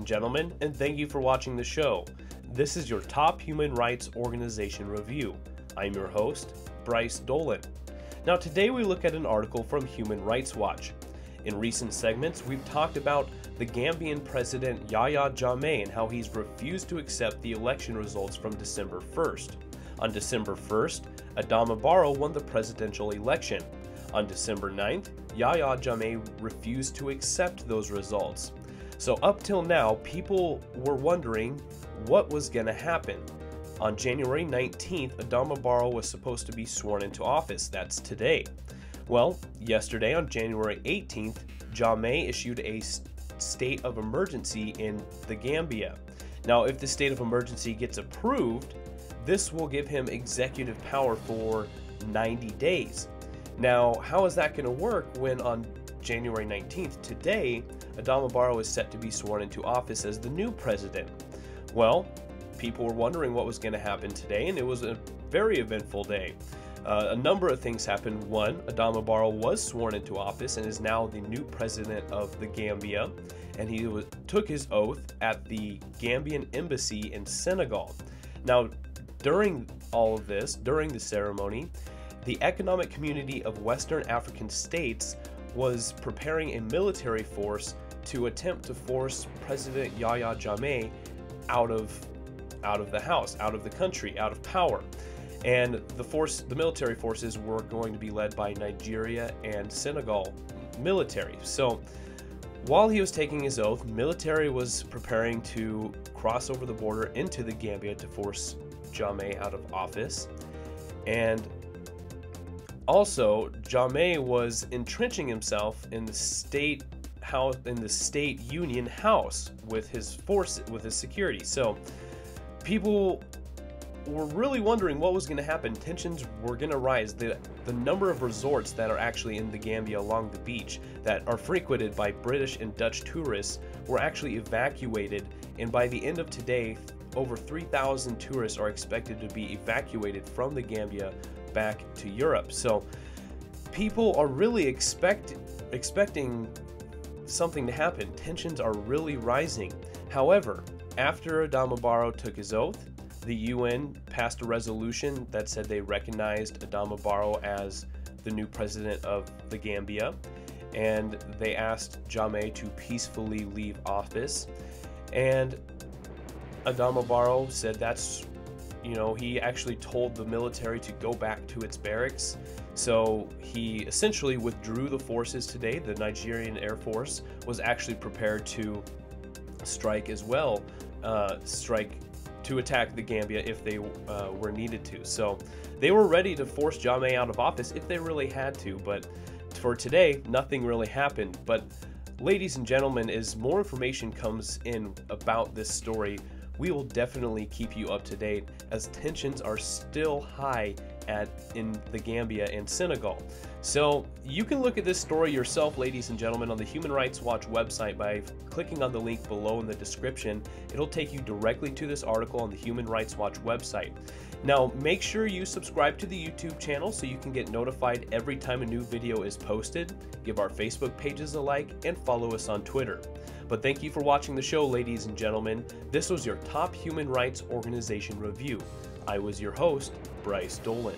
and gentlemen, and thank you for watching the show. This is your top human rights organization review. I'm your host, Bryce Dolan. Now today we look at an article from Human Rights Watch. In recent segments, we've talked about the Gambian President Yahya Jammeh and how he's refused to accept the election results from December 1st. On December 1st, Adama Barrow won the presidential election. On December 9th, Yahya Jammeh refused to accept those results. So up till now, people were wondering what was going to happen. On January 19th, Adama Barrow was supposed to be sworn into office. That's today. Well, yesterday on January 18th, Jammeh issued a state of emergency in the Gambia. Now, if the state of emergency gets approved, this will give him executive power for 90 days. Now, how is that going to work when on January 19th, today, Adama Barrow is set to be sworn into office as the new president? Well, people were wondering what was going to happen today, and it was a very eventful day. A number of things happened. One, Adama Barrow was sworn into office and is now the new president of the Gambia, and he took his oath at the Gambian embassy in Senegal. Now, during all of this, during the ceremony, the Economic Community of Western African States was preparing a military force to attempt to force President Yahya Jammeh out of the house, out of the country, out of power. And the military forces were going to be led by Nigeria and Senegal military. So while he was taking his oath, military was preparing to cross over the border into the Gambia to force Jammeh out of office. And also, Jammeh was entrenching himself in the state house, in the state union house with his force, with his security. So people were really wondering what was going to happen. Tensions were going to rise. The number of resorts that are actually in the Gambia along the beach that are frequented by British and Dutch tourists were actually evacuated, and by the end of today, over 3,000 tourists are expected to be evacuated from the Gambia back to Europe. So people are really expecting something to happen. Tensions are really rising. However, after Adama Barrow took his oath, the UN passed a resolution that said they recognized Adama Barrow as the new president of the Gambia, and they asked Jammeh to peacefully leave office. And Adama Barrow said he actually told the military to go back to its barracks. So he essentially withdrew the forces today. The Nigerian Air Force was actually prepared to strike as well, to attack the Gambia if they were needed to. So they were ready to force Jammeh out of office if they really had to, but for today, nothing really happened. But ladies and gentlemen, as more information comes in about this story, we will definitely keep you up to date, as tensions are still high in the Gambia and Senegal. So you can look at this story yourself, ladies and gentlemen, on the Human Rights Watch website by clicking on the link below in the description. It'll take you directly to this article on the Human Rights Watch website. Now, make sure you subscribe to the YouTube channel so you can get notified every time a new video is posted. Give our Facebook pages a like and follow us on Twitter. But thank you for watching the show, ladies and gentlemen. This was your top human rights organization review. I was your host, Bryce Dolan.